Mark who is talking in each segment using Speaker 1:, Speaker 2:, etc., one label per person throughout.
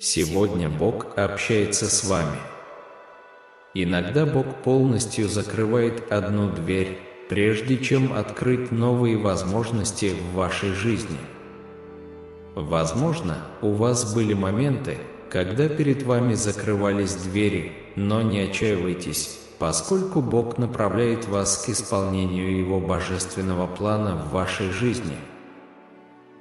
Speaker 1: Сегодня Бог общается с вами. Иногда Бог полностью закрывает одну дверь, прежде чем открыть новые возможности в вашей жизни. Возможно, у вас были моменты, когда перед вами закрывались двери, но не отчаивайтесь, поскольку Бог направляет вас к исполнению Его божественного плана в вашей жизни.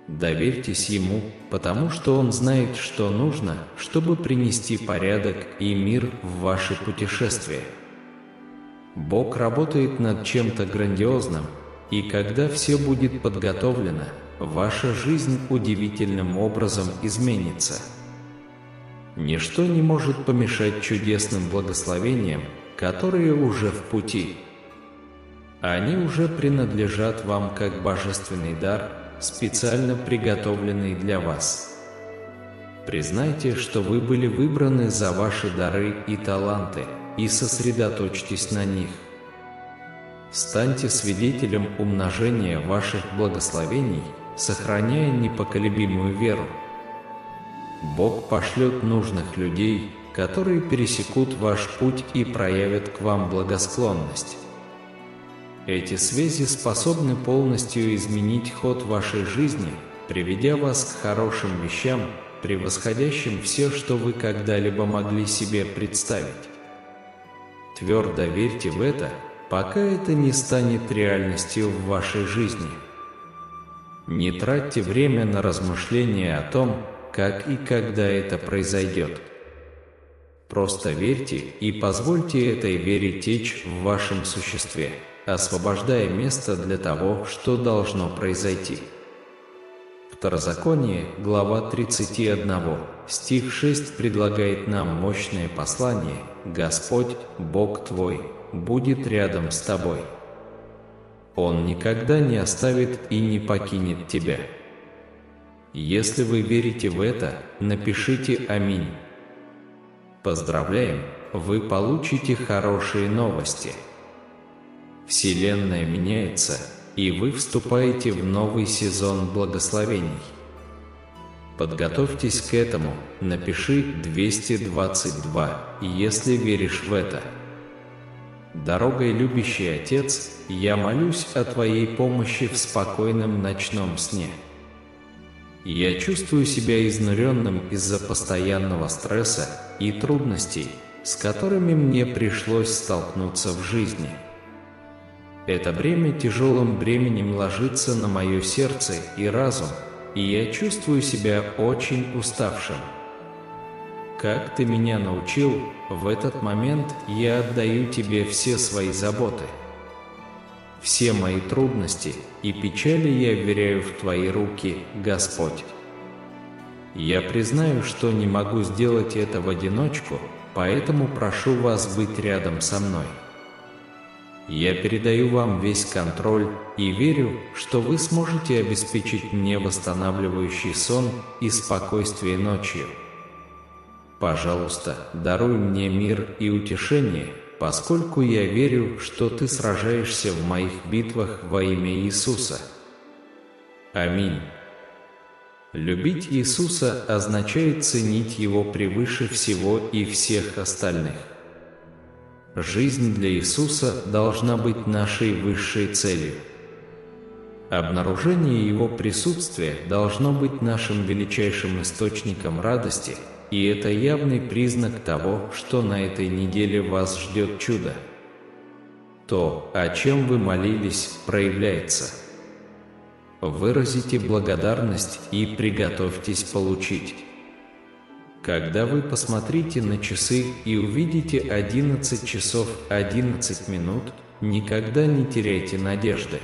Speaker 1: Доверьтесь Ему, потому что Он знает, что нужно, чтобы принести порядок и мир в ваше путешествие. Бог работает над чем-то грандиозным, и когда все будет подготовлено, ваша жизнь удивительным образом изменится. Ничто не может помешать чудесным благословениям, которые уже в пути. Они уже принадлежат вам как божественный дар, специально приготовленный для вас. Признайте, что вы были выбраны за ваши дары и таланты, и сосредоточьтесь на них. Станьте свидетелем умножения ваших благословений, сохраняя непоколебимую веру. Бог пошлет нужных людей, которые пересекут ваш путь и проявят к вам благосклонность. Эти связи способны полностью изменить ход вашей жизни, приведя вас к хорошим вещам, превосходящим все, что вы когда-либо могли себе представить. Твердо верьте в это, пока это не станет реальностью в вашей жизни. Не тратьте время на размышления о том, как и когда это произойдет. Просто верьте и позвольте этой вере течь в вашем существе, освобождая место для того, что должно произойти. Второзаконие, глава 31, стих 6 предлагает нам мощное послание: «Господь, Бог твой, будет рядом с тобой. Он никогда не оставит и не покинет тебя». Если вы верите в это, напишите «Аминь». Поздравляем, вы получите хорошие новости. Вселенная меняется, и вы вступаете в новый сезон благословений. Подготовьтесь к этому, напиши 222, если веришь в это. Дорогой любящий Отец, я молюсь о Твоей помощи в спокойном ночном сне. Я чувствую себя изнуренным из-за постоянного стресса и трудностей, с которыми мне пришлось столкнуться в жизни. Это бремя тяжелым бременем ложится на мое сердце и разум, и я чувствую себя очень уставшим. Как Ты меня научил, в этот момент я отдаю Тебе все свои заботы. Все мои трудности и печали я вверяю в Твои руки, Господь. Я признаю, что не могу сделать это в одиночку, поэтому прошу Вас быть рядом со мной. Я передаю Вам весь контроль и верю, что Вы сможете обеспечить мне восстанавливающий сон и спокойствие ночью. Пожалуйста, даруй мне мир и утешение, поскольку я верю, что Ты сражаешься в моих битвах во имя Иисуса. Аминь. Любить Иисуса означает ценить Его превыше всего и всех остальных. Жизнь для Иисуса должна быть нашей высшей целью. Обнаружение Его присутствия должно быть нашим величайшим источником радости, и это явный признак того, что на этой неделе вас ждет чудо. То, о чем вы молились, проявляется. Выразите благодарность и приготовьтесь получить. Когда вы посмотрите на часы и увидите 11 часов 11 минут, никогда не теряйте надежды.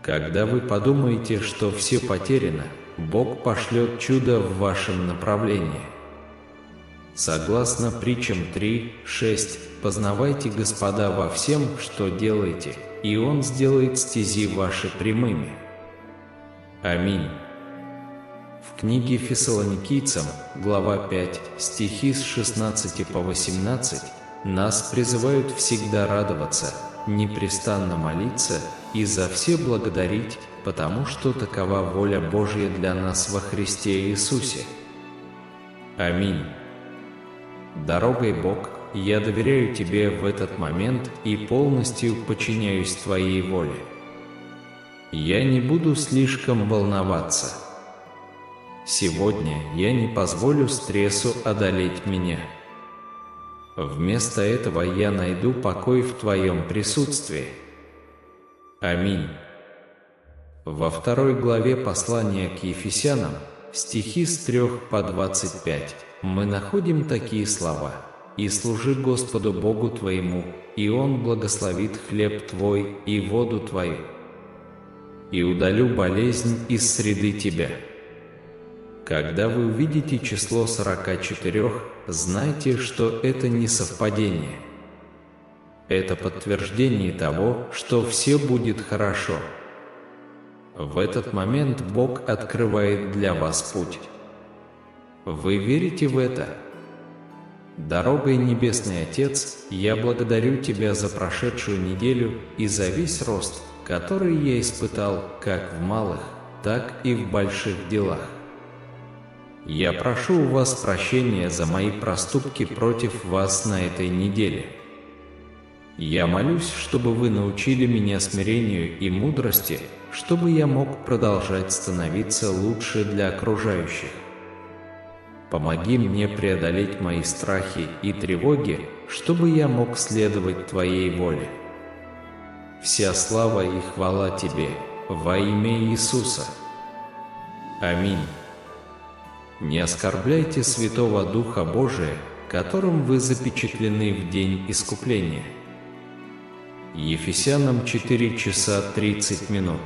Speaker 1: Когда вы подумаете, что все потеряно, Бог пошлет чудо в вашем направлении. Согласно притчам 3:6, познавайте Господа во всем, что делаете, и Он сделает стези ваши прямыми. Аминь. В книге Фессалоникийцам, глава 5, стихи с 16 по 18, нас призывают всегда радоваться, непрестанно молиться и за все благодарить, потому что такова воля Божья для нас во Христе Иисусе. Аминь. Дорогой Бог, я доверяю Тебе в этот момент и полностью подчиняюсь Твоей воле. Я не буду слишком волноваться. Сегодня я не позволю стрессу одолеть меня. Вместо этого я найду покой в Твоем присутствии. Аминь. Во 2 главе послания к Ефесянам, стихи с 3 по 25, мы находим такие слова: «И служи Господу Богу твоему, и Он благословит хлеб твой и воду твою. И удалю болезнь из среды тебя». Когда вы увидите число 44, знайте, что это не совпадение. Это подтверждение того, что все будет хорошо. В этот момент Бог открывает для вас путь. Вы верите в это? Дорогой Небесный Отец, я благодарю Тебя за прошедшую неделю и за весь рост, который я испытал как в малых, так и в больших делах. Я прошу у вас прощения за мои проступки против вас на этой неделе. Я молюсь, чтобы вы научили меня смирению и мудрости, чтобы я мог продолжать становиться лучше для окружающих. Помоги мне преодолеть мои страхи и тревоги, чтобы я мог следовать Твоей воле. Вся слава и хвала Тебе, во имя Иисуса. Аминь. Не оскорбляйте Святого Духа Божия, которым вы запечатлены в день искупления. Ефесянам 4 часа 30 минут.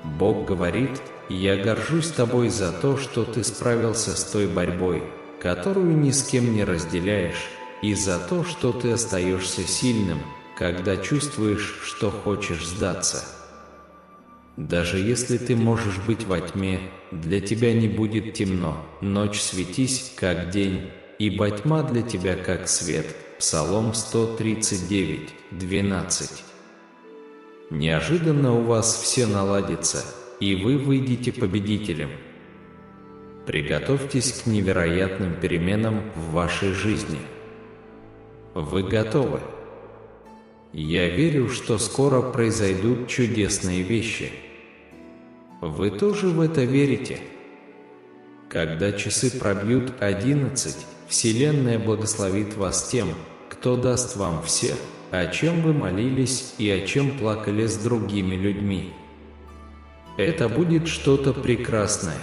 Speaker 1: Бог говорит: «Я горжусь тобой за то, что ты справился с той борьбой, которую ни с кем не разделяешь, и за то, что ты остаешься сильным, когда чувствуешь, что хочешь сдаться. Даже если ты можешь быть во тьме, для тебя не будет темно, ночь светись, как день, ибо тьма для тебя, как свет». Псалом 139, 12. Неожиданно у вас все наладится, и вы выйдете победителем. Приготовьтесь к невероятным переменам в вашей жизни. Вы готовы? Я верю, что скоро произойдут чудесные вещи. Вы тоже в это верите? Когда часы пробьют 11, Вселенная благословит вас тем, кто даст вам все, о чем вы молились и о чем плакали с другими людьми. Это будет что-то прекрасное.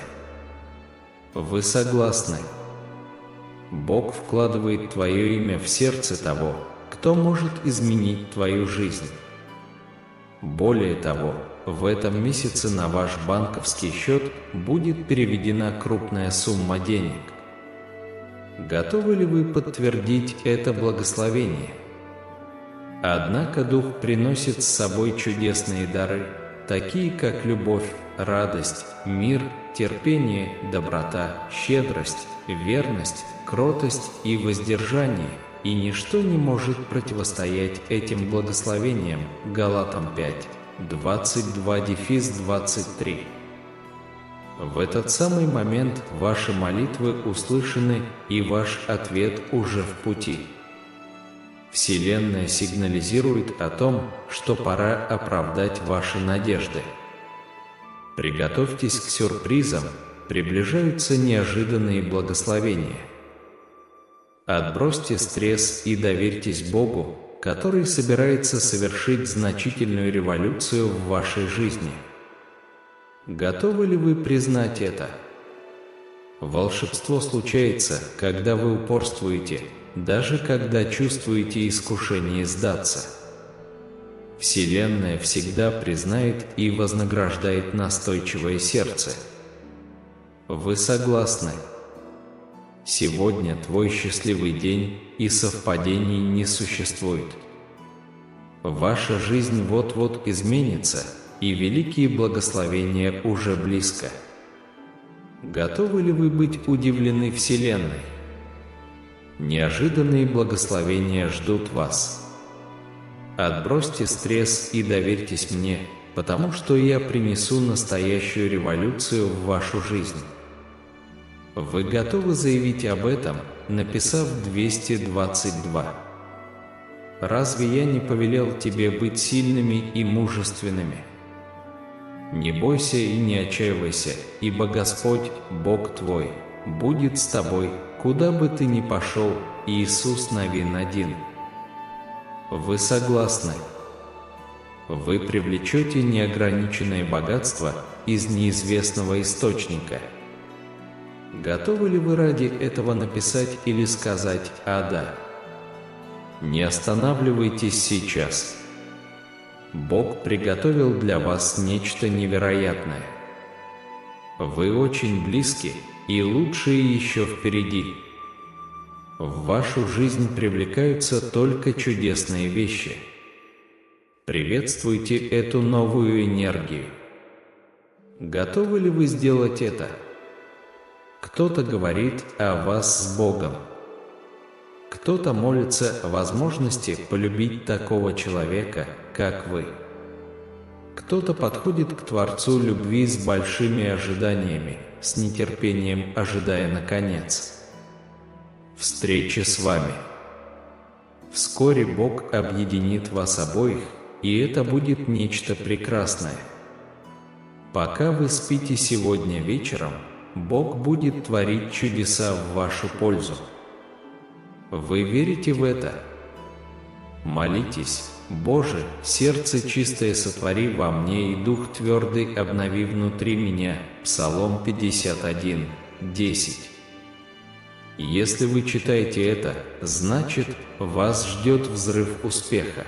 Speaker 1: Вы согласны? Бог вкладывает твое имя в сердце того, кто может изменить твою жизнь. Более того, в этом месяце на ваш банковский счет будет переведена крупная сумма денег. Готовы ли вы подтвердить это благословение? Однако Дух приносит с собой чудесные дары, такие как любовь, радость, мир, терпение, доброта, щедрость, верность, кротость и воздержание, и ничто не может противостоять этим благословениям. Галатам 5, 22-23. В этот самый момент ваши молитвы услышаны, и ваш ответ уже в пути. Вселенная сигнализирует о том, что пора оправдать ваши надежды. Приготовьтесь к сюрпризам, приближаются неожиданные благословения. Отбросьте стресс и доверьтесь Богу, который собирается совершить значительную революцию в вашей жизни. Готовы ли вы признать это? Волшебство случается, когда вы упорствуете, даже когда чувствуете искушение сдаться. Вселенная всегда признает и вознаграждает настойчивое сердце. Вы согласны? Сегодня твой счастливый день, и совпадений не существует. Ваша жизнь вот-вот изменится, и великие благословения уже близко. Готовы ли вы быть удивлены Вселенной? Неожиданные благословения ждут вас. Отбросьте стресс и доверьтесь мне, потому что я принесу настоящую революцию в вашу жизнь. Вы готовы заявить об этом, написав 222? Разве я не повелел тебе быть сильными и мужественными? Не бойся и не отчаивайся, ибо Господь, Бог твой, будет с тобой, куда бы ты ни пошел. Иисус Навин 1. Вы согласны? Вы привлечете неограниченное богатство из неизвестного источника. Готовы ли вы ради этого написать или сказать «да»? Не останавливайтесь сейчас. Бог приготовил для вас нечто невероятное. Вы очень близки, и лучшее еще впереди. В вашу жизнь привлекаются только чудесные вещи. Приветствуйте эту новую энергию. Готовы ли вы сделать это? Кто-то говорит о вас с Богом. Кто-то молится о возможности полюбить такого человека, как вы. Кто-то подходит к Творцу любви с большими ожиданиями, с нетерпением ожидая наконец встречи с вами. Вскоре Бог объединит вас обоих, и это будет нечто прекрасное. Пока вы спите сегодня вечером, Бог будет творить чудеса в вашу пользу. Вы верите в это? Молитесь: «Боже, сердце чистое сотвори во мне, и дух твердый обнови внутри меня». Псалом 51, 10. Если вы читаете это, значит, вас ждет взрыв успеха.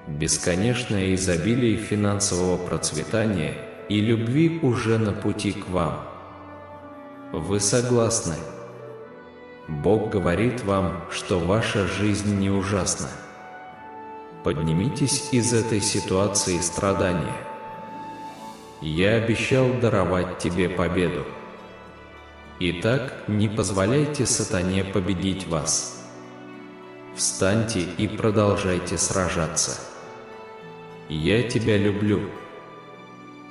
Speaker 1: Бесконечное изобилие финансового процветания и любви уже на пути к вам. Вы согласны? Бог говорит вам, что ваша жизнь не ужасна. Поднимитесь из этой ситуации страдания. Я обещал даровать тебе победу. Итак, не позволяйте сатане победить вас. Встаньте и продолжайте сражаться. Я тебя люблю.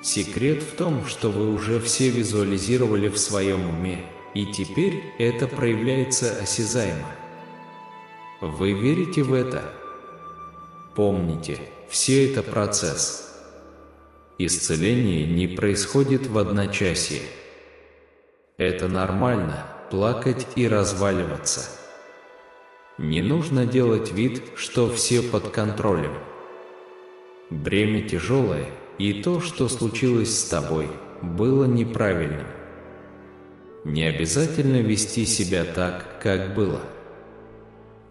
Speaker 1: Секрет в том, что вы уже все визуализировали в своем уме, и теперь это проявляется осязаемо. Вы верите в это? Помните, все это процесс. Исцеление не происходит в одночасье. Это нормально – плакать и разваливаться. Не нужно делать вид, что все под контролем. Бремя тяжелое, и то, что случилось с тобой, было неправильным. Не обязательно вести себя так, как было.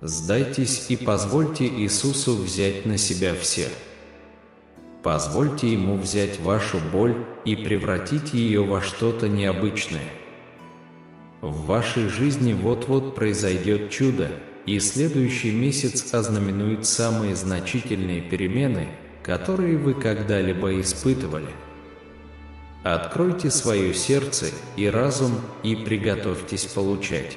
Speaker 1: Сдайтесь и позвольте Иисусу взять на себя все. Позвольте Ему взять вашу боль и превратить ее во что-то необычное. В вашей жизни вот-вот произойдет чудо, и следующий месяц ознаменует самые значительные перемены, которые вы когда-либо испытывали. Откройте свое сердце и разум и приготовьтесь получать.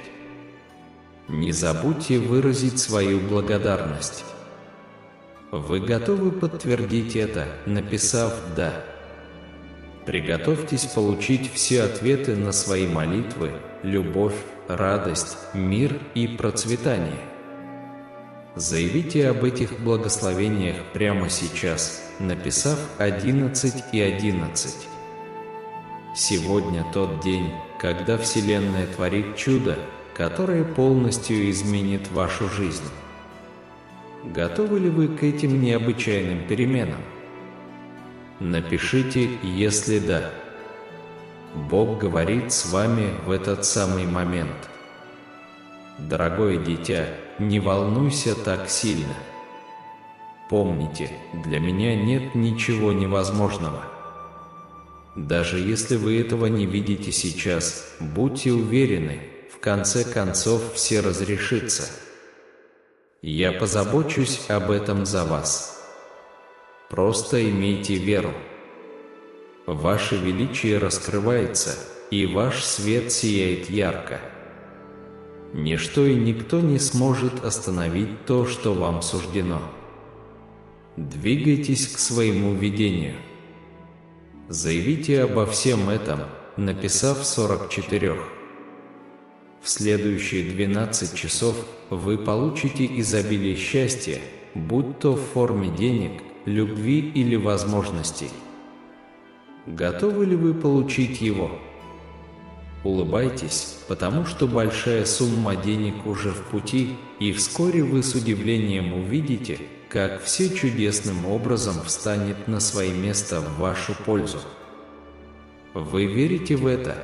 Speaker 1: Не забудьте выразить свою благодарность. Вы готовы подтвердить это, написав «да». Приготовьтесь получить все ответы на свои молитвы, любовь, радость, мир и процветание. Заявите об этих благословениях прямо сейчас, написав 11 и 11. Сегодня тот день, когда Вселенная творит чудо, которое полностью изменит вашу жизнь. Готовы ли вы к этим необычайным переменам? Напишите, если да. Бог говорит с вами в этот самый момент. Дорогое дитя, не волнуйся так сильно. Помните, для меня нет ничего невозможного. Даже если вы этого не видите сейчас, будьте уверены, в конце концов все разрешится. Я позабочусь об этом за вас. Просто имейте веру. Ваше величие раскрывается, и ваш свет сияет ярко. Ничто и никто не сможет остановить то, что вам суждено. Двигайтесь к своему видению. Заявите обо всем этом, написав 44. В следующие 12 часов вы получите изобилие счастья, будь то в форме денег, любви или возможностей. Готовы ли вы получить его? Улыбайтесь, потому что большая сумма денег уже в пути, и вскоре вы с удивлением увидите, как все чудесным образом встанет на свое место в вашу пользу. Вы верите в это?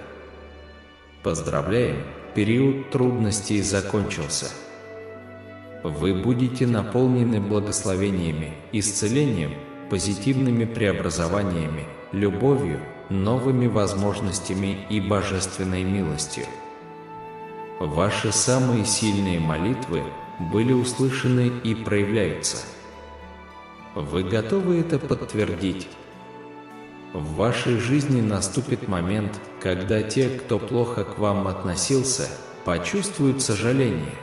Speaker 1: Поздравляем, период трудностей закончился. Вы будете наполнены благословениями, исцелением, позитивными преобразованиями, любовью, новыми возможностями и божественной милостью. Ваши самые сильные молитвы были услышаны и проявляются. Вы готовы это подтвердить? В вашей жизни наступит момент, когда те, кто плохо к вам относился, почувствуют сожаление.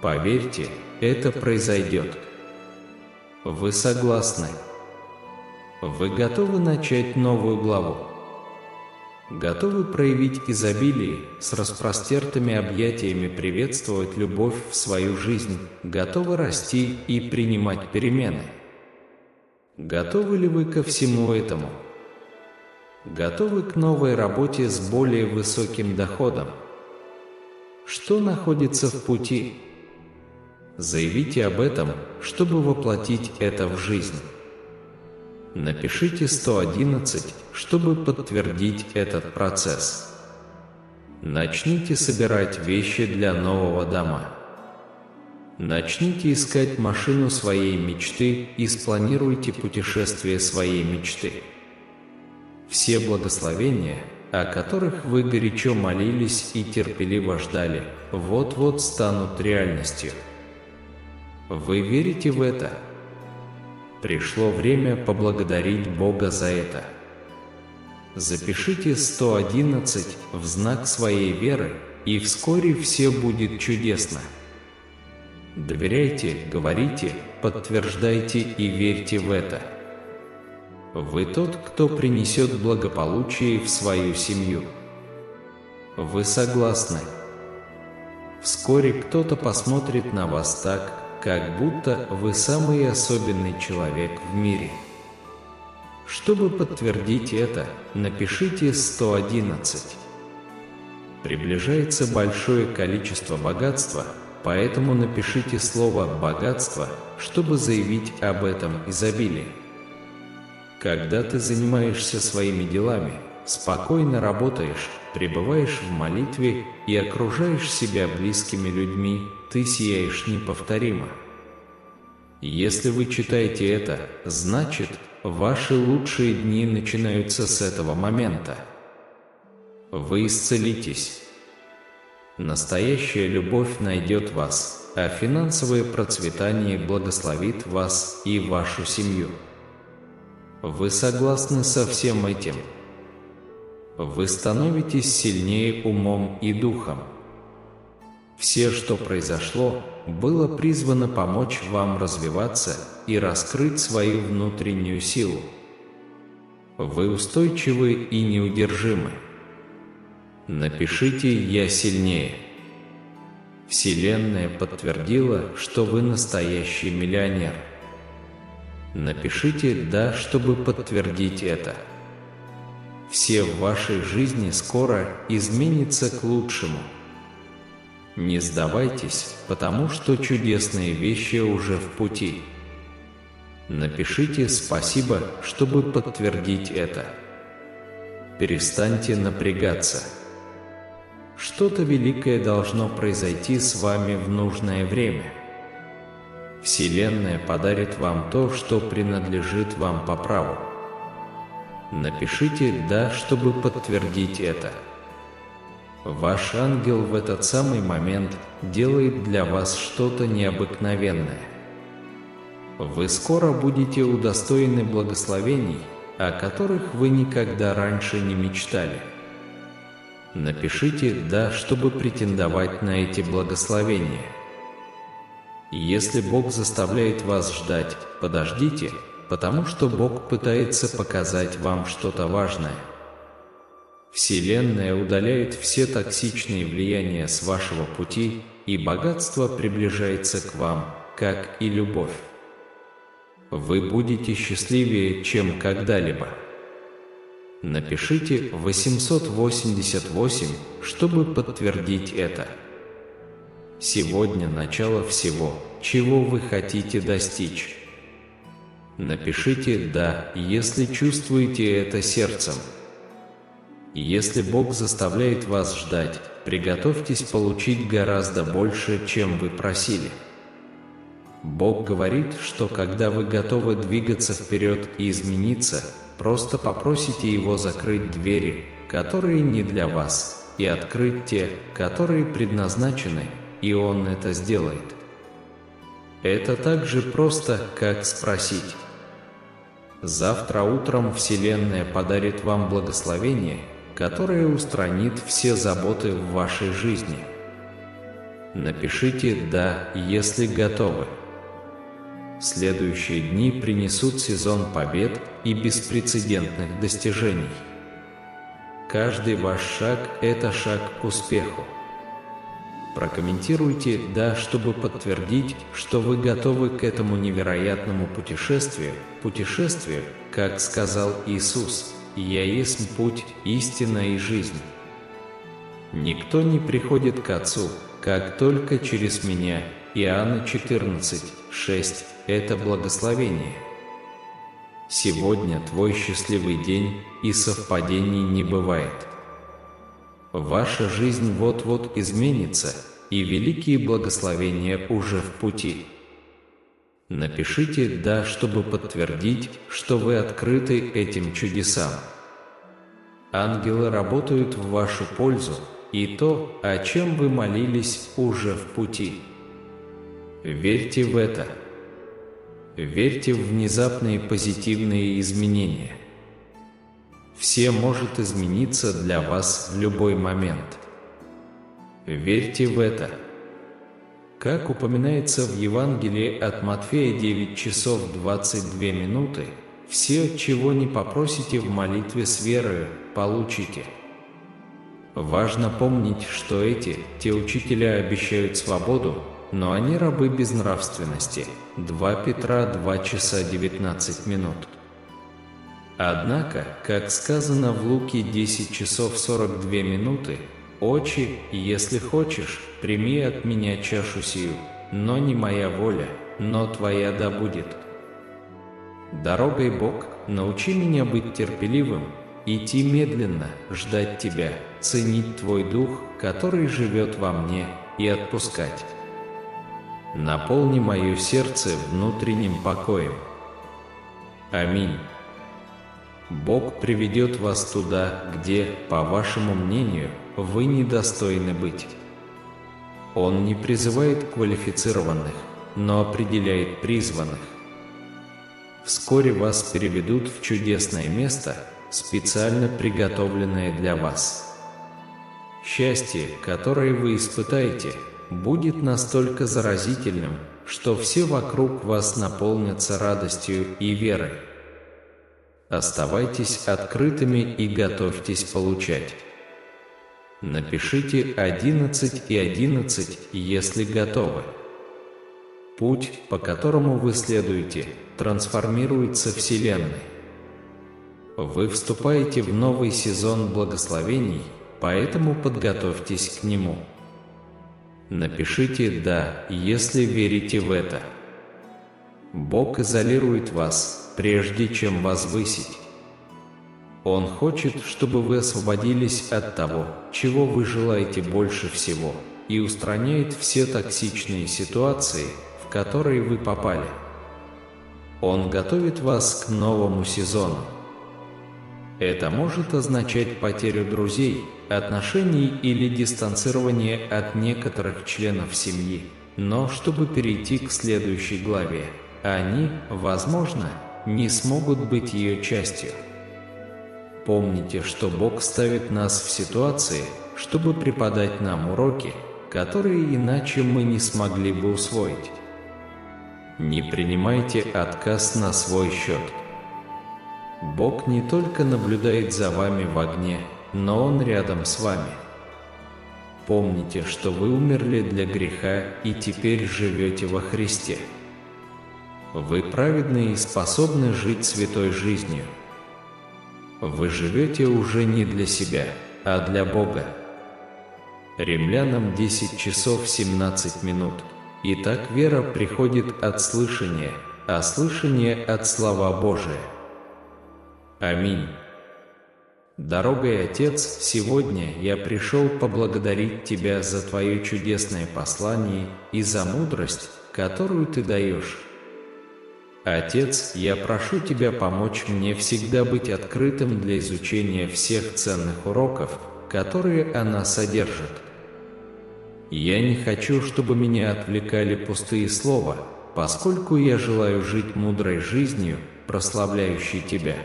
Speaker 1: Поверьте, это произойдет. Вы согласны? Вы готовы начать новую главу? Готовы проявить изобилие, с распростертыми объятиями приветствовать любовь в свою жизнь, готовы расти и принимать перемены? Готовы ли вы ко всему этому? Готовы к новой работе с более высоким доходом? Что находится в пути? Заявите об этом, чтобы воплотить это в жизнь. Напишите 111, чтобы подтвердить этот процесс. Начните собирать вещи для нового дома. Начните искать машину своей мечты и спланируйте путешествие своей мечты. Все благословения, о которых вы горячо молились и терпеливо ждали, вот-вот станут реальностью. Вы верите в это? Пришло время поблагодарить Бога за это. Запишите 111 в знак своей веры, и вскоре все будет чудесно. Доверяйте, говорите, подтверждайте и верьте в это. Вы тот, кто принесет благополучие в свою семью. Вы согласны? Вскоре кто-то посмотрит на вас так, как будто вы самый особенный человек в мире. Чтобы подтвердить это, напишите 111. Приближается большое количество богатства, поэтому напишите слово «богатство», чтобы заявить об этом изобилии. Когда ты занимаешься своими делами, спокойно работаешь, пребываешь в молитве и окружаешь себя близкими людьми, ты сияешь неповторимо. Если вы читаете это, значит, ваши лучшие дни начинаются с этого момента. Вы исцелитесь. Настоящая любовь найдет вас, а финансовое процветание благословит вас и вашу семью. Вы согласны со всем этим? Вы становитесь сильнее умом и духом. Все, что произошло, было призвано помочь вам развиваться и раскрыть свою внутреннюю силу. Вы устойчивы и неудержимы. Напишите «Я сильнее». Вселенная подтвердила, что вы настоящий миллионер. Напишите «Да», чтобы подтвердить это. Все в вашей жизни скоро изменится к лучшему. Не сдавайтесь, потому что чудесные вещи уже в пути. Напишите «Спасибо», чтобы подтвердить это. Перестаньте напрягаться. Что-то великое должно произойти с вами в нужное время. Вселенная подарит вам то, что принадлежит вам по праву. Напишите «Да», чтобы подтвердить это. Ваш ангел в этот самый момент делает для вас что-то необыкновенное. Вы скоро будете удостоены благословений, о которых вы никогда раньше не мечтали. Напишите «Да», чтобы претендовать на эти благословения. Если Бог заставляет вас ждать, подождите, потому что Бог пытается показать вам что-то важное. Вселенная удаляет все токсичные влияния с вашего пути, и богатство приближается к вам, как и любовь. Вы будете счастливее, чем когда-либо. Напишите 888, чтобы подтвердить это. Сегодня начало всего, чего вы хотите достичь. Напишите «да», если чувствуете это сердцем. Если Бог заставляет вас ждать, приготовьтесь получить гораздо больше, чем вы просили. Бог говорит, что когда вы готовы двигаться вперед и измениться, просто попросите Его закрыть двери, которые не для вас, и открыть те, которые предназначены, и Он это сделает. Это так же просто, как спросить. Завтра утром Вселенная подарит вам благословение, которое устранит все заботы в вашей жизни. Напишите «да», если готовы. Следующие дни принесут сезон побед и беспрецедентных достижений. Каждый ваш шаг – это шаг к успеху. Прокомментируйте «да», чтобы подтвердить, что вы готовы к этому невероятному путешествию, как сказал Иисус: «Я есть путь, истина и жизнь». Никто не приходит к Отцу, как только через меня. Иоанна 14:6. Это благословение. Сегодня твой счастливый день, и совпадений не бывает. Ваша жизнь вот-вот изменится, и великие благословения уже в пути. Напишите «да», чтобы подтвердить, что вы открыты этим чудесам. Ангелы работают в вашу пользу, и то, о чем вы молились, уже в пути. Верьте в это. Верьте в внезапные позитивные изменения. Все может измениться для вас в любой момент. Верьте в это. Как упоминается в Евангелии от Матфея 9 часов 22 минуты, все, чего не попросите в молитве с верою, получите. Важно помнить, что те учителя обещают свободу, но они рабы безнравственности. 2 Петра 2 часа 19 минут. Однако, как сказано в Луки 10 часов 42 минуты, «Отче, если хочешь, прими от меня чашу сию, но не моя воля, но Твоя да будет». Дорогой Бог, научи меня быть терпеливым, идти медленно, ждать Тебя, ценить Твой Дух, который живет во мне, и отпускать. Наполни мое сердце внутренним покоем. Аминь. Бог приведет вас туда, где, по вашему мнению, вы недостойны быть. Он не призывает квалифицированных, но определяет призванных. Вскоре вас переведут в чудесное место, специально приготовленное для вас. Счастье, которое вы испытаете, будет настолько заразительным, что все вокруг вас наполнятся радостью и верой. Оставайтесь открытыми и готовьтесь получать. Напишите 11 и 11, если готовы. Путь, по которому вы следуете, трансформируется Вселенной. Вы вступаете в новый сезон благословений, поэтому подготовьтесь к нему. Напишите «да», если верите в это. Бог изолирует вас, прежде чем возвысить. Он хочет, чтобы вы освободились от того, чего вы желаете больше всего, и устраняет все токсичные ситуации, в которые вы попали. Он готовит вас к новому сезону. Это может означать потерю друзей, отношений или дистанцирование от некоторых членов семьи, но чтобы перейти к следующей главе, они, возможно, не смогут быть ее частью. Помните, что Бог ставит нас в ситуации, чтобы преподать нам уроки, которые иначе мы не смогли бы усвоить. Не принимайте отказ на свой счет. Бог не только наблюдает за вами в огне, но Он рядом с вами. Помните, что вы умерли для греха и теперь живете во Христе. Вы праведны и способны жить святой жизнью. Вы живете уже не для себя, а для Бога. Римлянам 10 часов 17 минут. Итак, вера приходит от слышания, а слышание от слова Божия. Аминь. Дорогой Отец, сегодня я пришел поблагодарить Тебя за Твое чудесное послание и за мудрость, которую Ты даешь. Отец, я прошу Тебя помочь мне всегда быть открытым для изучения всех ценных уроков, которые она содержит. Я не хочу, чтобы меня отвлекали пустые слова, поскольку я желаю жить мудрой жизнью, прославляющей Тебя.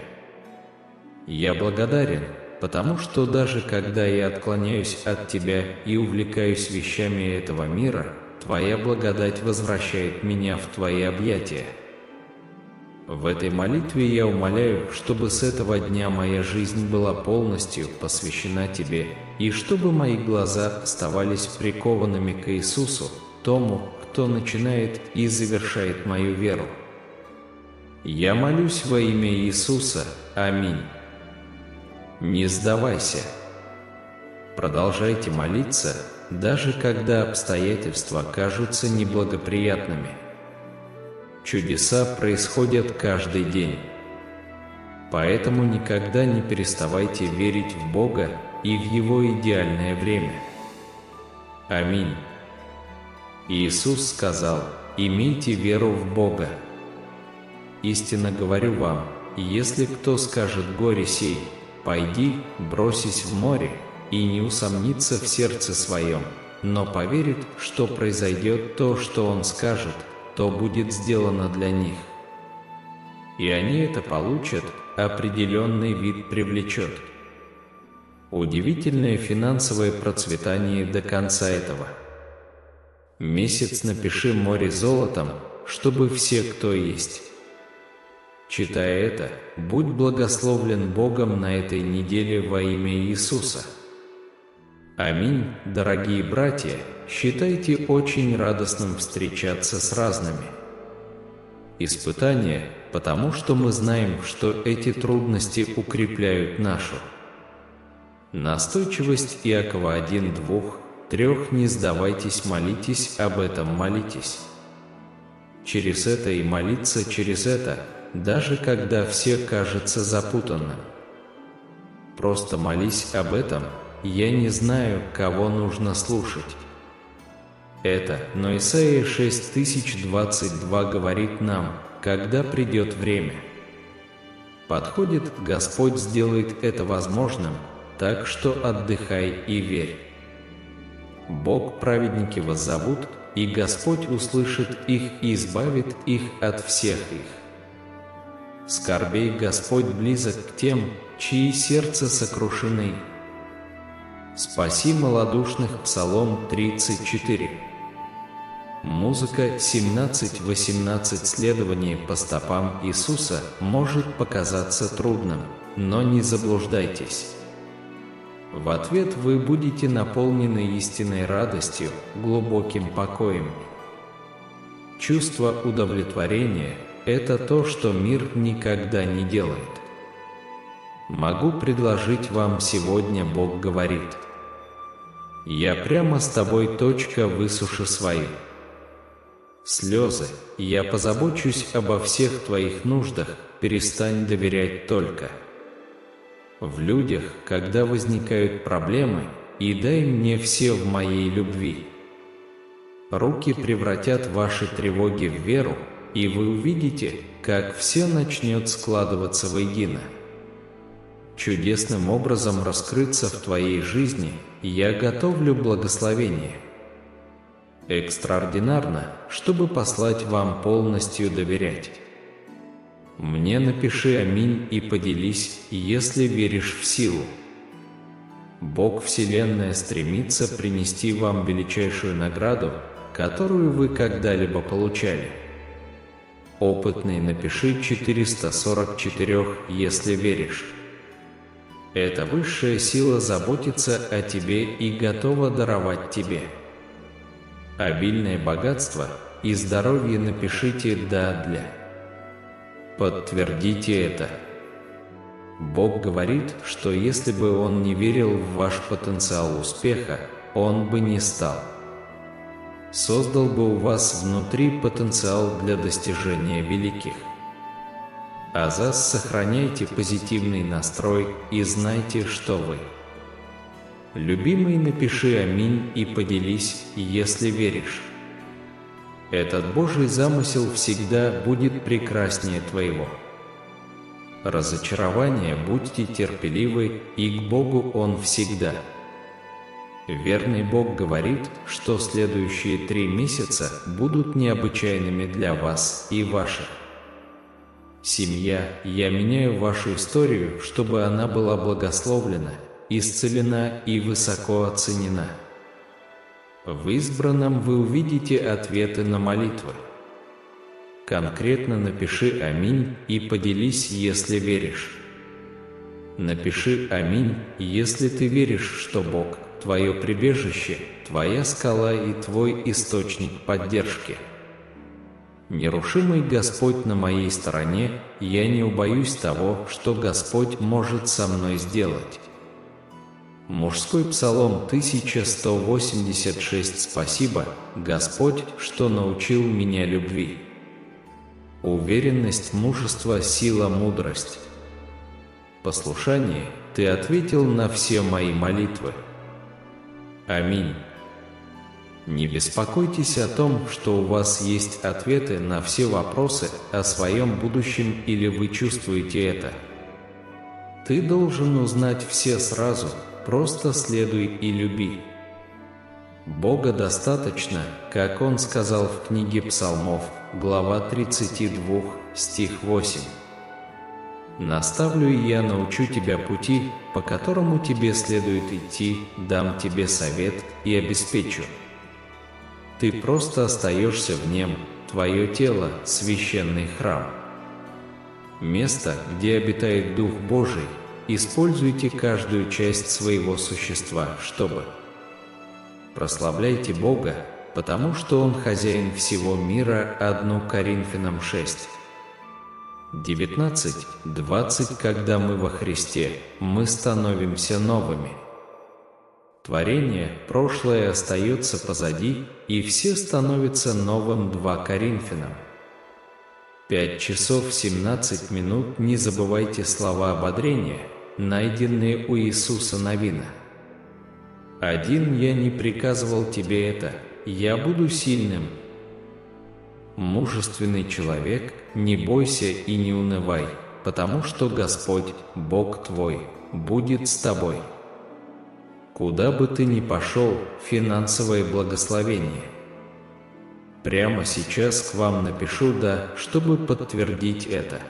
Speaker 1: Я благодарен, потому что даже когда я отклоняюсь от Тебя и увлекаюсь вещами этого мира, Твоя благодать возвращает меня в Твои объятия. В этой молитве я умоляю, чтобы с этого дня моя жизнь была полностью посвящена Тебе, и чтобы мои глаза оставались прикованными к Иисусу, тому, кто начинает и завершает мою веру. Я молюсь во имя Иисуса. Аминь. Не сдавайся. Продолжайте молиться, даже когда обстоятельства кажутся неблагоприятными. Чудеса происходят каждый день. Поэтому никогда не переставайте верить в Бога и в Его идеальное время. Аминь. Иисус сказал: «Имейте веру в Бога». Истинно говорю вам, если кто скажет горе сей: «Пойди, бросись в море», и не усомнится в сердце своем, но поверит, что произойдет то, что он скажет, то будет сделано для них. И они это получат, определенный вид привлечет. Удивительное финансовое процветание до конца этого. Месяц напиши море золотом, чтобы все, кто есть. Читая это, будь благословлен Богом на этой неделе во имя Иисуса. Аминь, дорогие братья, считайте очень радостным встречаться с разными испытания, потому что мы знаем, что эти трудности укрепляют нашу настойчивость. Иакова 1:2-3. Не сдавайтесь, молитесь об этом, молитесь через это и молиться через это, даже когда все кажется запутанным. Просто молись об этом. Я не знаю, кого нужно слушать. Но Исайя 6022 говорит нам, когда придет время. Подходит, Господь сделает это возможным, так что отдыхай и верь. Бог праведники воззовут, и Господь услышит их и избавит их от всех их скорбей. Господь близок к тем, чьи сердца сокрушены. Спаси малодушных. Псалом 34. Музыка 17-18. Следование по стопам Иисуса может показаться трудным, но не заблуждайтесь. В ответ вы будете наполнены истинной радостью, глубоким покоем. Чувство удовлетворения – это то, что мир никогда не делает. Могу предложить вам сегодня, Бог говорит: «Я прямо с тобой. Высуши свои слезы, я позабочусь обо всех твоих нуждах, перестань доверять только в людях, когда возникают проблемы, и дай мне все в моей любви». Руки превратят ваши тревоги в веру, и вы увидите, как все начнет складываться воедино. Чудесным образом раскрыться в твоей жизни. Я готовлю благословение. Экстраординарно, чтобы послать вам полностью доверять. Мне напиши аминь и поделись, если веришь в силу. Бог Вселенная стремится принести вам величайшую награду, которую вы когда-либо получали. Опытный, напиши 444, если веришь. Эта высшая сила заботится о тебе и готова даровать тебе обильное богатство и здоровье. Напишите «да» для. Подтвердите это. Бог говорит, что если бы Он не верил в ваш потенциал успеха, Он бы не создал бы у вас внутри потенциал для достижения великих. Азаз, сохраняйте позитивный настрой и знайте, что вы. Любимый, напиши «Аминь» и поделись, если веришь. Этот Божий замысел всегда будет прекраснее твоего разочарования. Будьте терпеливы, и к Богу Он всегда. Верный Бог говорит, что следующие 3 месяца будут необычайными для вас и ваших. Семья, я меняю вашу историю, чтобы она была благословлена, исцелена и высоко оценена. В избранном вы увидите ответы на молитвы. Конкретно напиши «Аминь» и поделись, если веришь. Напиши «Аминь», если ты веришь, что Бог – твое прибежище, твоя скала и твой источник поддержки. Нерушимый Господь на моей стороне, я не убоюсь того, что Господь может со мной сделать. Мужской псалом 1186. Спасибо, Господь, что научил меня любви. Уверенность, мужество, сила, мудрость. Послушание, ты ответил на все мои молитвы. Аминь. Не беспокойтесь о том, что у вас есть ответы на все вопросы о своем будущем или вы чувствуете это. Ты должен узнать все сразу, просто следуй и люби. Бога достаточно, как Он сказал в книге Псалмов, глава 32, стих 8. «Наставлю и я научу тебя пути, по которому тебе следует идти, дам тебе совет и обеспечу». Ты просто остаешься в нем, твое тело – священный храм. Место, где обитает Дух Божий, используйте каждую часть своего существа, чтобы прославляйте Бога, потому что Он хозяин всего мира. 1 Коринфянам 6. 19-20. Когда мы во Христе, мы становимся новыми. Творение, прошлое остается позади, и все становятся новым. 2 Коринфянам 5 часов 17 минут. Не забывайте слова ободрения, найденные у Иисуса Навина. 1. Я не приказывал тебе это, я буду сильным. Мужественный человек, не бойся и не унывай, потому что Господь, Бог твой, будет с тобой. Куда бы ты ни пошел, финансовое благословение. Прямо сейчас к вам напишу «да», чтобы подтвердить это.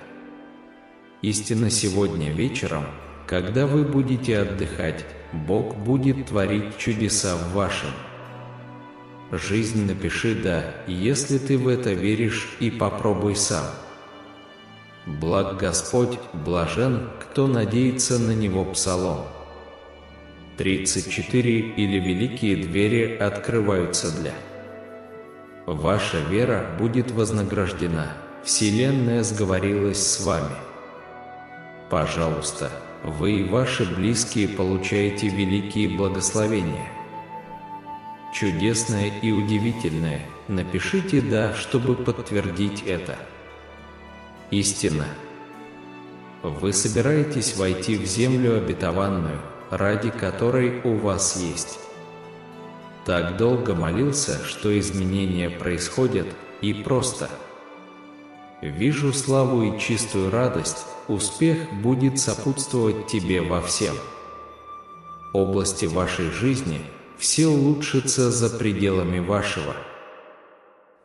Speaker 1: Истинно, сегодня вечером, когда вы будете отдыхать, Бог будет творить чудеса в вашем жизни. Напиши «да», если ты в это веришь, и попробуй сам. Благ Господь, блажен, кто надеется на Него. Псалом 34. Или великие двери открываются для. Ваша вера будет вознаграждена. Вселенная сговорилась с вами. Пожалуйста, вы и ваши близкие получаете великие благословения. Чудесное и удивительное. Напишите «да», чтобы подтвердить это. Истина. Вы собираетесь войти в землю обетованную, ради которой у вас есть. Так долго молился, что изменения происходят, и просто. Вижу славу и чистую радость, успех будет сопутствовать тебе во всем области вашей жизни, все улучшится за пределами вашего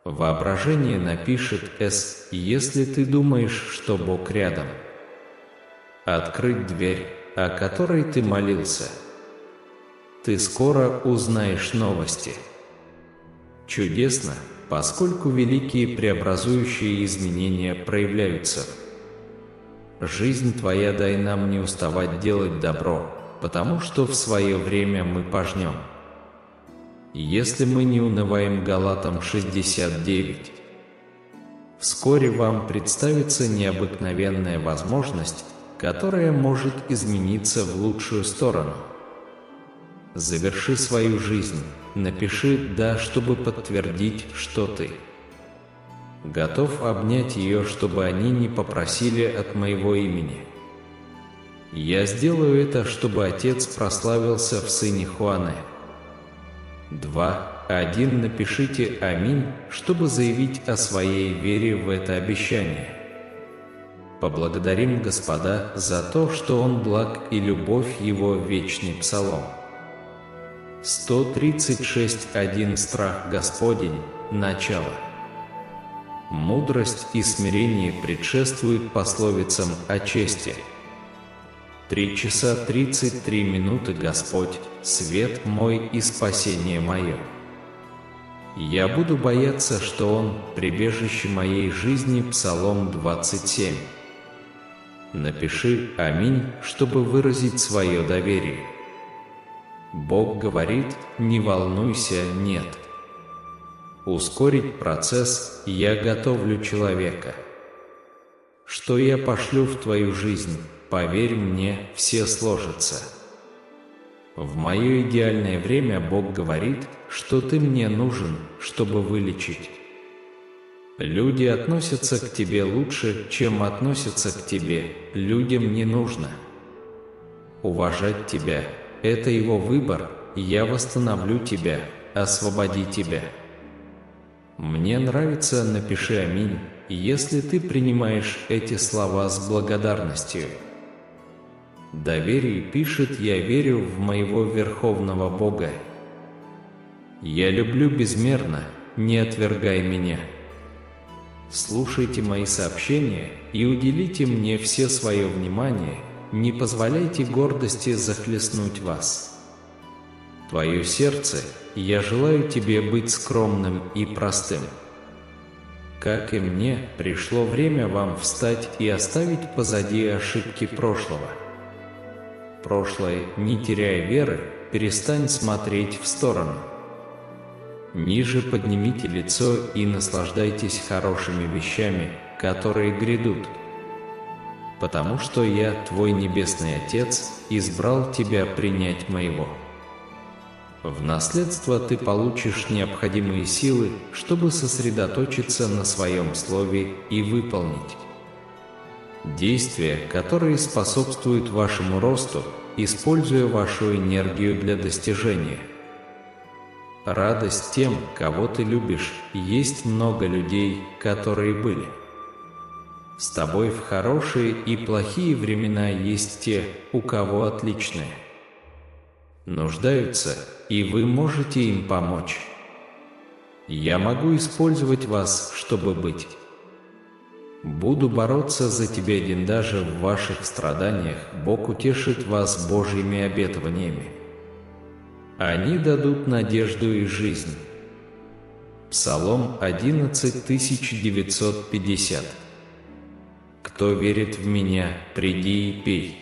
Speaker 1: воображения. Напишет «С», если ты думаешь, что Бог рядом. Открыть дверь, о которой ты молился. Ты скоро узнаешь новости. Чудесно, поскольку великие преобразующие изменения проявляются Жизнь Твоя дай нам не уставать делать добро, потому что в свое время мы пожнем. Если мы не унываем. Галатам 69. Вскоре вам представится необыкновенная возможность, которая может измениться в лучшую сторону. Заверши свою жизнь, напиши «да», чтобы подтвердить, что ты готов обнять ее, чтобы они не попросили от моего имени. Я сделаю это, чтобы Отец прославился в Сыне Хуане. 2:1 Напишите «Аминь», чтобы заявить о своей вере в это обещание. Поблагодарим Господа за то, что Он благ и любовь Его вечный. Псалом 136:1 Страх Господень. Начало. Мудрость и смирение предшествуют пословицам о чести. 3 часа 33 минуты Господь, свет мой и спасение мое. Я буду бояться, что Он – прибежище моей жизни. Псалом 27. Напиши «Аминь», чтобы выразить свое доверие. Бог говорит: «Не волнуйся, нет». Ускорить процесс «Я готовлю человека». Что я пошлю в твою жизнь, поверь мне, все сложится. В мое идеальное время Бог говорит, что ты мне нужен, чтобы вылечить. Люди относятся к тебе лучше, чем относятся к тебе. Людям не нужно уважать тебя. Это его выбор. Я восстановлю тебя, освободи тебя. Мне нравится. Напиши «Аминь», если ты принимаешь эти слова с благодарностью. Доверие пишет: «Я верю в моего Верховного Бога. Я люблю безмерно, не отвергай меня. Слушайте мои сообщения и уделите мне все свое внимание, не позволяйте гордости захлестнуть вас. Твое сердце, я желаю тебе быть скромным и простым. Как и мне, пришло время вам встать и оставить позади ошибки прошлого. Прошлое, не теряя веры, перестань смотреть в сторону. Ниже поднимите лицо и наслаждайтесь хорошими вещами, которые грядут. Потому что я, твой Небесный Отец, избрал тебя принять моего. В наследство ты получишь необходимые силы, чтобы сосредоточиться на своем слове и выполнить действия, которые способствуют вашему росту, используя вашу энергию для достижения. Радость тем, кого ты любишь. Есть много людей, которые были с тобой в хорошие и плохие времена. Есть те, у кого отличные нуждаются, и вы можете им помочь. Я могу использовать вас, чтобы быть. Буду бороться за тебя. Даже в ваших страданиях Бог утешит вас Божьими обетованиями. Они дадут надежду и жизнь. Псалом 11:950. Кто верит в меня, приди и пей.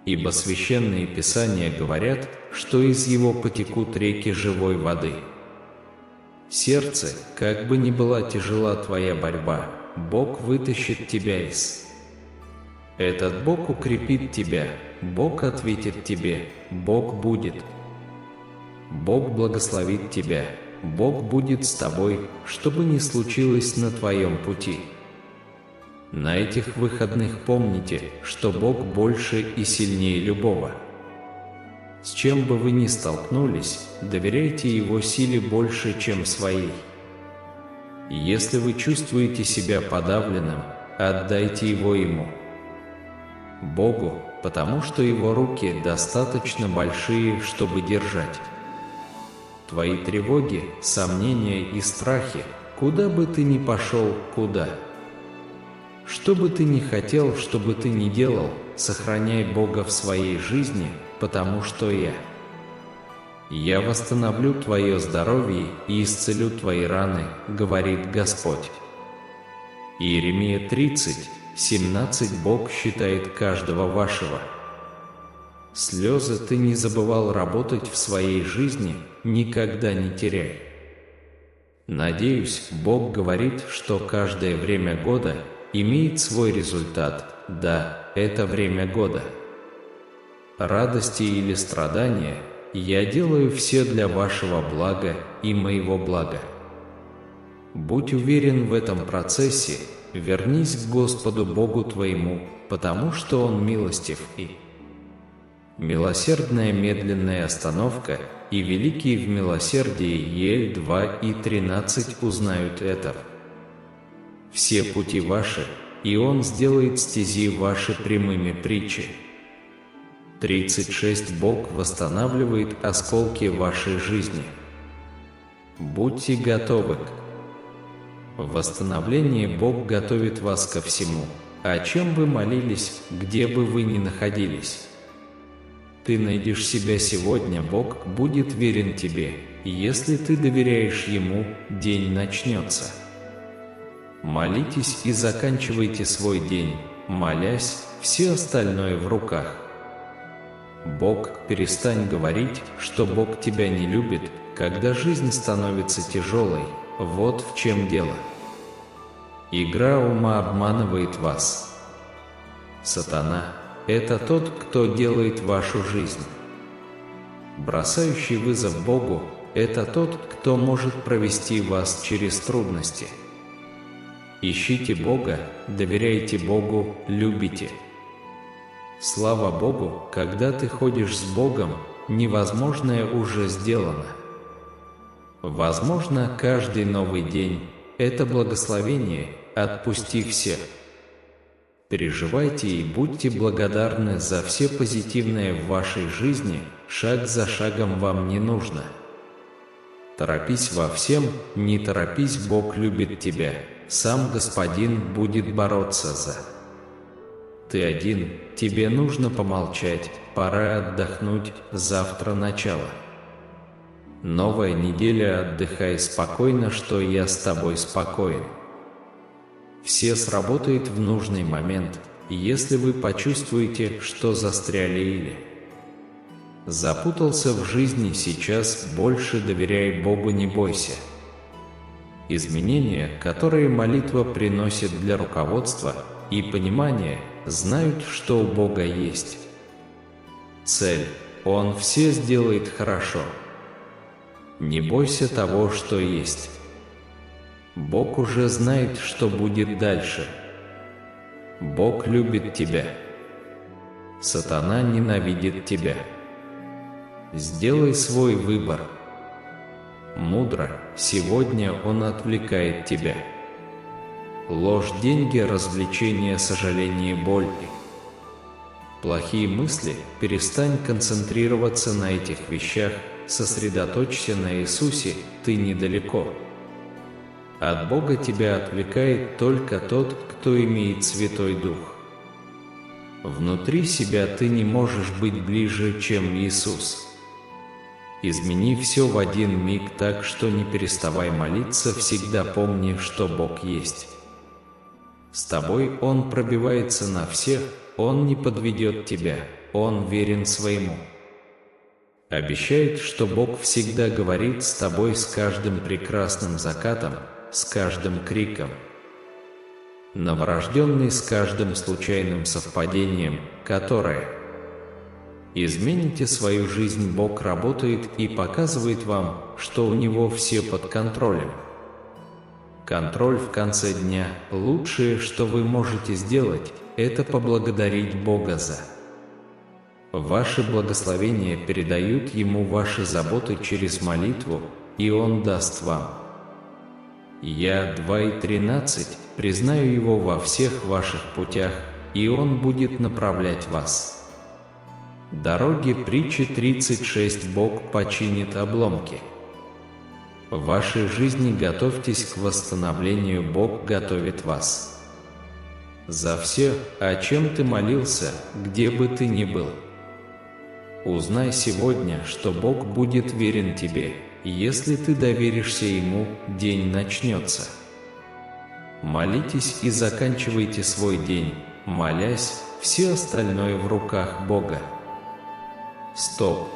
Speaker 1: Ибо священные писания говорят, что из его потекут реки живой воды. Сердце, как бы ни была тяжела твоя борьба, Бог вытащит тебя из. Этот Бог укрепит тебя, Бог ответит тебе, Бог будет. Бог благословит тебя, Бог будет с тобой, что бы ни случилось на твоем пути. На этих выходных помните, что Бог больше и сильнее любого. С чем бы вы ни столкнулись, доверяйте Его силе больше, чем своей. Если вы чувствуете себя подавленным, отдайте его Ему, Богу, потому что Его руки достаточно большие, чтобы держать твои тревоги, сомнения и страхи, куда бы ты ни пошел, куда. Что бы ты ни хотел, что бы ты ни делал, сохраняй Бога в своей жизни, потому что Я восстановлю твое здоровье и исцелю твои раны, говорит Господь. Иеремия 30, 17 Бог считает каждого вашего. Слезы ты не забывал работать в своей жизни, никогда не теряй. Надеюсь, Бог говорит, что каждое время года имеет свой результат. Да, это время года. Радости или страдания я делаю все для вашего блага и моего блага. Будь уверен в этом процессе, вернись к Господу Богу твоему, потому что Он милостив и милосердная медленная остановка, и великие в милосердии Иель 2 и 13 узнают это. Все пути ваши, и Он сделает стези ваши прямыми притчи. 36 Бог восстанавливает осколки вашей жизни. Будьте готовы к восстановлению. Бог готовит вас ко всему, о чем вы молились, где бы вы ни находились. Ты найдешь себя сегодня, Бог будет верен тебе, и если ты доверяешь Ему, день начнется. Молитесь и заканчивайте свой день, молясь, все остальное в руках. Бог, перестань говорить, что Бог тебя не любит, когда жизнь становится тяжелой, вот в чем дело. Игра ума обманывает вас. Сатана – это тот, кто делает вашу жизнь. Бросающий вызов Богу – это тот, кто может провести вас через трудности. Ищите Бога, доверяйте Богу, любите. Слава Богу, когда ты ходишь с Богом, невозможное уже сделано. Возможно, каждый новый день – это благословение, отпусти всех. Переживайте и будьте благодарны за все позитивное в вашей жизни, шаг за шагом вам не нужно. Торопись во всем, не торопись, Бог любит тебя, сам Господин будет бороться за. Ты один, тебе нужно помолчать, пора отдохнуть, завтра начало. Новая неделя, отдыхай спокойно, что я с тобой спокоен. Все сработает в нужный момент, если вы почувствуете, что застряли или запутался в жизни сейчас, больше доверяй Богу, не бойся. Изменения, которые молитва приносит для руководства и понимания, знают, что у Бога есть цель, Он все сделает хорошо. Не бойся того, что есть. Бог уже знает, что будет дальше. Бог любит тебя. Сатана ненавидит тебя. Сделай свой выбор. Мудро, сегодня он отвлекает тебя. Ложь, деньги, развлечения, сожаление, боль. Плохие мысли, перестань концентрироваться на этих вещах, сосредоточься на Иисусе, ты недалеко. От Бога тебя отвлекает только тот, кто имеет Святой Дух. Внутри себя ты не можешь быть ближе, чем Иисус. Измени все в один миг так, что не переставай молиться, всегда помни, что Бог есть. С тобой Он пробивается на всех, Он не подведет тебя, Он верен своему. Обещает, что Бог всегда говорит с тобой с каждым прекрасным закатом, с каждым криком. Новорожденный с каждым случайным совпадением, которое измените свою жизнь. Бог работает и показывает вам, что у Него все под контролем. Контроль в конце дня. Лучшее, что вы можете сделать, это поблагодарить Бога за ваши благословения, передают Ему ваши заботы через молитву, и Он даст вам. Я 2:13 признаю Его во всех ваших путях, и Он будет направлять вас. Дороги, притчи 36. Бог починит обломки. В вашей жизни готовьтесь к восстановлению, Бог готовит вас. За все, о чем ты молился, где бы ты ни был. Узнай сегодня, что Бог будет верен тебе, если ты доверишься Ему, день начнется. Молитесь и заканчивайте свой день, молясь, все остальное в руках Бога. Стоп.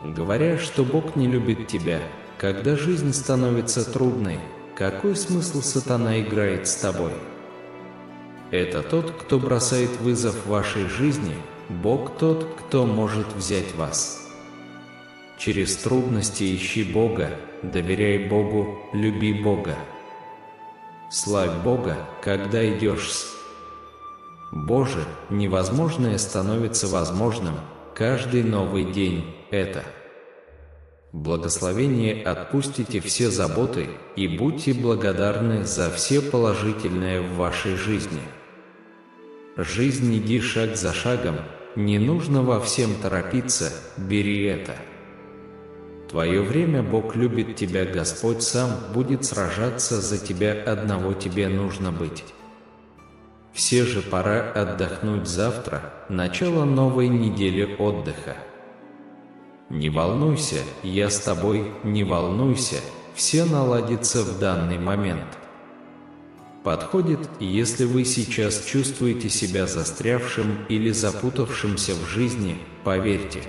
Speaker 1: Говоря, что Бог не любит тебя, когда жизнь становится трудной, какой смысл сатана играет с тобой? Это тот, кто бросает вызов вашей жизни, Бог тот, кто может взять вас. Через трудности ищи Бога, доверяй Богу, люби Бога. Славь Бога, когда идешь с. Боже, невозможное становится возможным, каждый новый день – это. Благословение отпустите все заботы и будьте благодарны за все положительное в вашей жизни. Жизнь иди шаг за шагом, не нужно во всем торопиться, бери это. Твое время Бог любит тебя, Господь сам будет сражаться за тебя, одного тебе нужно быть. Все же пора отдохнуть завтра, начало новой недели отдыха. Не волнуйся, я с тобой, не волнуйся, все наладится в данный момент. Подходит, если вы сейчас чувствуете себя застрявшим или запутавшимся в жизни, поверьте.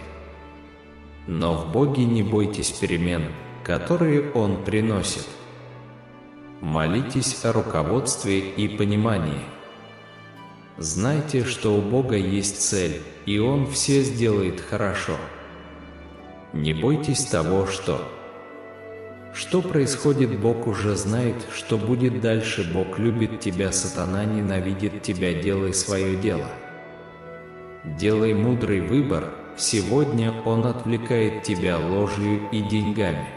Speaker 1: Но в Боге не бойтесь перемен, которые Он приносит. Молитесь о руководстве и понимании. Знайте, что у Бога есть цель, и Он все сделает хорошо. Не бойтесь того, что происходит, Бог уже знает, что будет дальше. Бог любит тебя, сатана ненавидит тебя, делай свое дело. Делай мудрый выбор, сегодня он отвлекает тебя ложью и деньгами.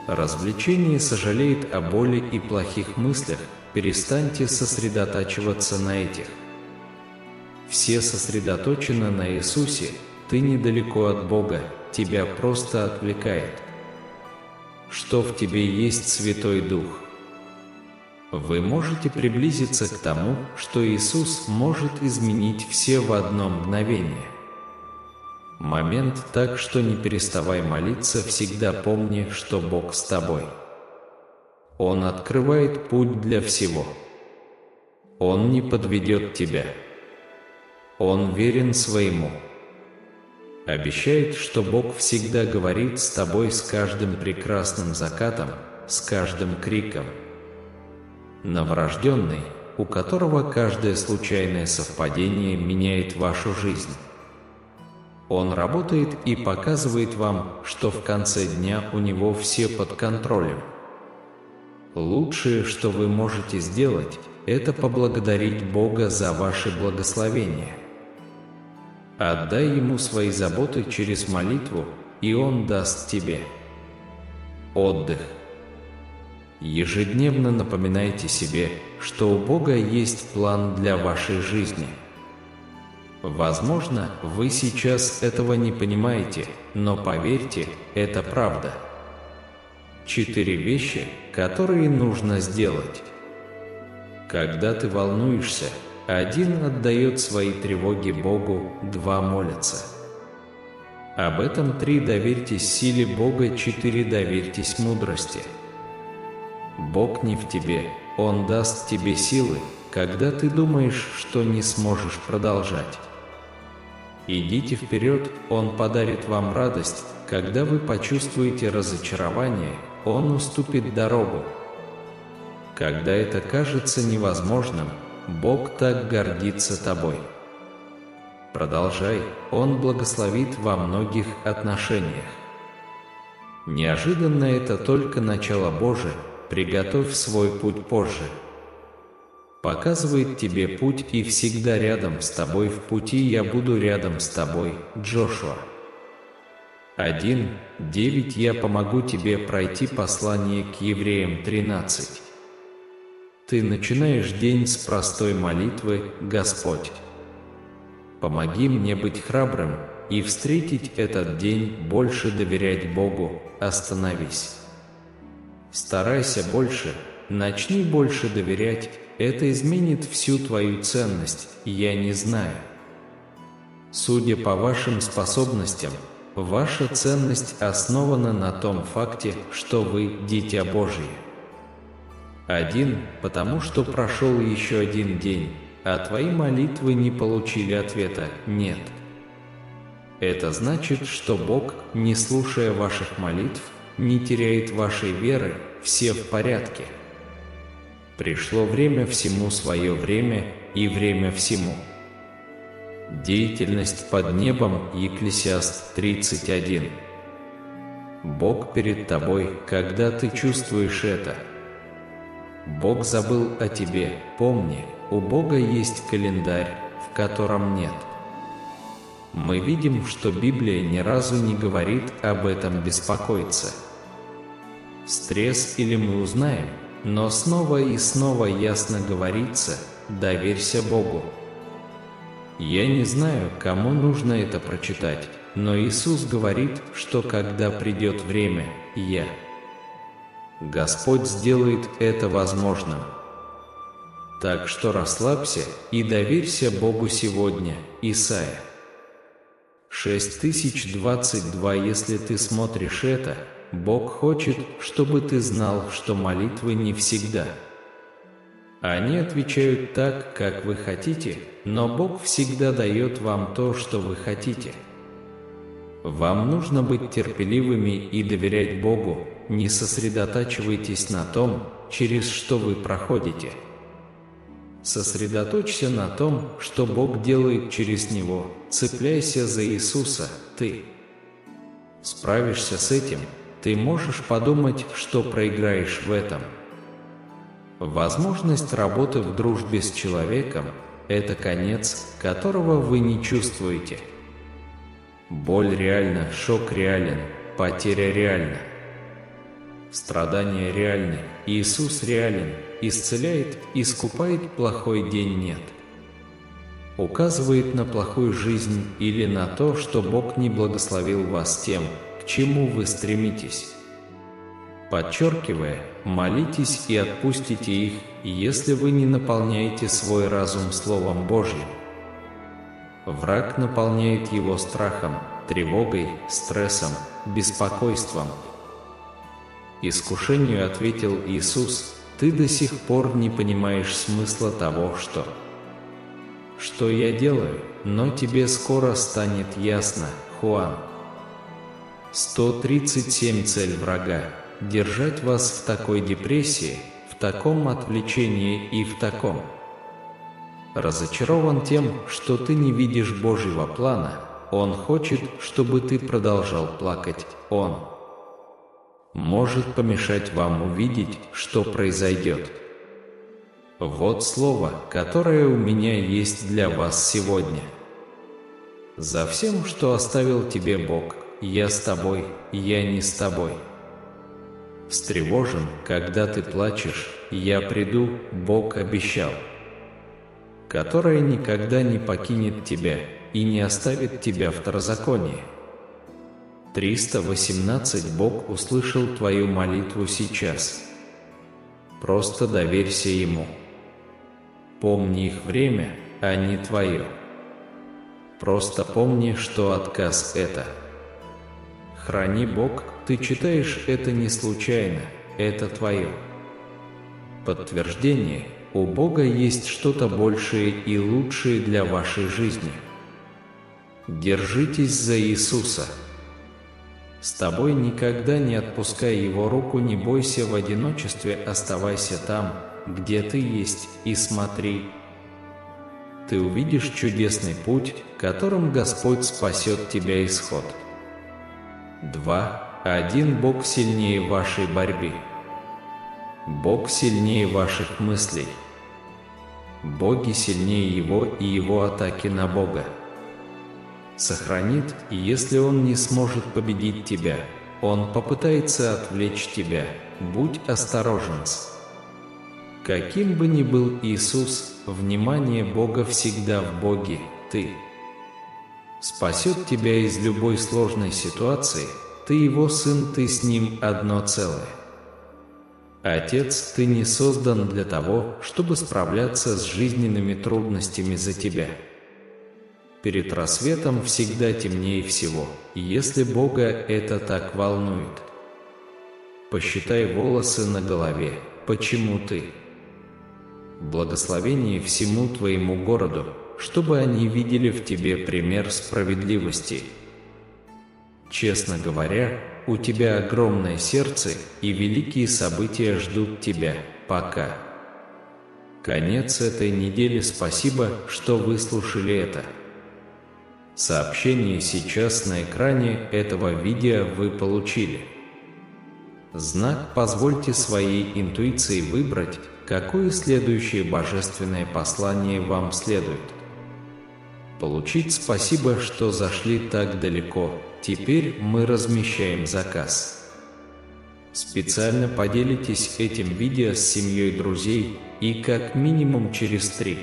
Speaker 1: Развлечение сожалеет о боли и плохих мыслях, перестаньте сосредотачиваться на этих. Все сосредоточены на Иисусе, ты недалеко от Бога, тебя просто отвлекает. Что в тебе есть Святой Дух? Вы можете приблизиться к тому, что Иисус может изменить все в одно мгновение. Момент, так что не переставай молиться, всегда помни, что Бог с тобой. Он открывает путь для всего. Он не подведет тебя. Он верен своему. Обещает, что Бог всегда говорит с тобой с каждым прекрасным закатом, с каждым криком. Новорожденный, у которого каждое случайное совпадение меняет вашу жизнь. Он работает и показывает вам, что в конце дня у него все под контролем. Лучшее, что вы можете сделать, это поблагодарить Бога за ваши благословения. Отдай Ему свои заботы через молитву, и Он даст тебе отдых. Ежедневно напоминайте себе, что у Бога есть план для вашей жизни. Возможно, вы сейчас этого не понимаете, но поверьте, это правда. 4 вещи, которые нужно сделать. Когда ты волнуешься, 1 отдает свои тревоги Богу, 2 молятся. Об этом 3 доверьтесь силе Бога, 4 доверьтесь мудрости. Бог не в тебе, Он даст тебе силы, когда ты думаешь, что не сможешь продолжать. Идите вперед, Он подарит вам радость, когда вы почувствуете разочарование, Он уступит дорогу. Когда это кажется невозможным, Бог так гордится тобой. Продолжай, Он благословит во многих отношениях. Неожиданно это только начало Божие, приготовь свой путь позже. Показывает тебе путь и всегда рядом с тобой в пути, я буду рядом с тобой, Джошуа. 1:9 Я помогу тебе пройти. Послание к Евреям 13. Ты начинаешь день с простой молитвы: Господь, помоги мне быть храбрым и встретить этот день, больше доверять Богу. Остановись. Старайся больше, начни больше доверять, это изменит всю твою ценность, я не знаю. Судя по вашим способностям, ваша ценность основана на том факте, что вы – Дитя Божие. Один, потому что прошел еще один день, а твои молитвы не получили ответа «нет». Это значит, что Бог, не слушая ваших молитв, не теряет вашей веры, все в порядке. Пришло время всему свое время и время всему. Деятельность под небом, Екклесиаст 31. Бог перед тобой, когда ты чувствуешь это. Бог забыл о тебе, помни, у Бога есть календарь, в котором нет. Мы видим, что Библия ни разу не говорит об этом беспокоиться. Стресс или мы узнаем, но снова и снова ясно говорится: доверься Богу. Я не знаю, кому нужно это прочитать, но Иисус говорит, что когда придет время, Господь сделает это возможным. Так что расслабься и доверься Богу сегодня. Исайя 6022. Если ты смотришь это, Бог хочет, чтобы ты знал, что молитвы не всегда. Они отвечают так, как вы хотите, но Бог всегда дает вам то, что вы хотите. Вам нужно быть терпеливыми и доверять Богу, не сосредотачивайтесь на том, через что вы проходите. Сосредоточься на том, что Бог делает через него, цепляйся за Иисуса, ты справишься с этим, ты можешь подумать, что проиграешь в этом. Возможность работы в дружбе с человеком – это конец, которого вы не чувствуете. Боль реальна, шок реален, потеря реальна. Страдания реальны, Иисус реален, исцеляет, искупает, плохой день нет. Указывает на плохую жизнь или на то, что Бог не благословил вас тем, к чему вы стремитесь. Подчеркивая, молитесь и отпустите их, если вы не наполняете свой разум Словом Божьим. Враг наполняет его страхом, тревогой, стрессом, беспокойством. Искушению ответил Иисус: ты до сих пор не понимаешь смысла того, что я делаю, но тебе скоро станет ясно. Хуан 137. Цель врага – держать вас в такой депрессии, в таком отвлечении и в таком. Разочарован тем, что ты не видишь Божьего плана, он хочет, чтобы ты продолжал плакать, он может помешать вам увидеть, что произойдет. Вот слово, которое у меня есть для вас сегодня. За всем, что оставил тебе Бог, я с тобой, я не с тобой. Встревожен, когда ты плачешь, я приду, Бог обещал. Которая никогда не покинет тебя и не оставит тебя в второзаконии. 318. Бог услышал твою молитву сейчас. Просто доверься Ему. Помни их время, а не твое. Просто помни, что отказ – это. Храни Бог, ты читаешь это не случайно, это твое. Подтверждение – у Бога есть что-то большее и лучшее для вашей жизни. Держитесь за Иисуса. С тобой никогда не отпускай Его руку, не бойся в одиночестве, оставайся там, где ты есть, и смотри. Ты увидишь чудесный путь, которым Господь спасет тебя исход. 2. Один Бог сильнее вашей борьбы. Бог сильнее ваших мыслей. Боги сильнее Его и Его атаки на Бога. Сохранит, и если Он не сможет победить тебя, Он попытается отвлечь тебя. Будь осторожен. Каким бы ни был Иисус, внимание Бога всегда в Боге, ты. Спасет тебя из любой сложной ситуации, ты Его сын, ты с Ним одно целое. Отец, ты не создан для того, чтобы справляться с жизненными трудностями за тебя. Перед рассветом всегда темнее всего, если Бога это так волнует. Посчитай волосы на голове, почему ты. Благословение всему твоему городу, чтобы они видели в тебе пример справедливости. Честно говоря, у тебя огромное сердце, и великие события ждут тебя. Пока. Конец этой недели. Спасибо, что выслушали это. Сообщение сейчас на экране этого видео вы получили. Знак. Позвольте своей интуиции выбрать, какое следующее божественное послание вам следует. Получить. Спасибо, что зашли так далеко. Теперь мы размещаем заказ. Специально поделитесь этим видео с семьей друзей и как минимум через 3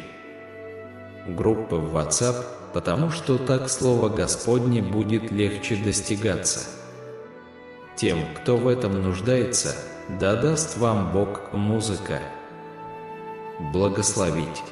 Speaker 1: группы в WhatsApp, потому что так Слово Господне будет легче достигаться. Тем, кто в этом нуждается, да даст вам Бог музыка благословить.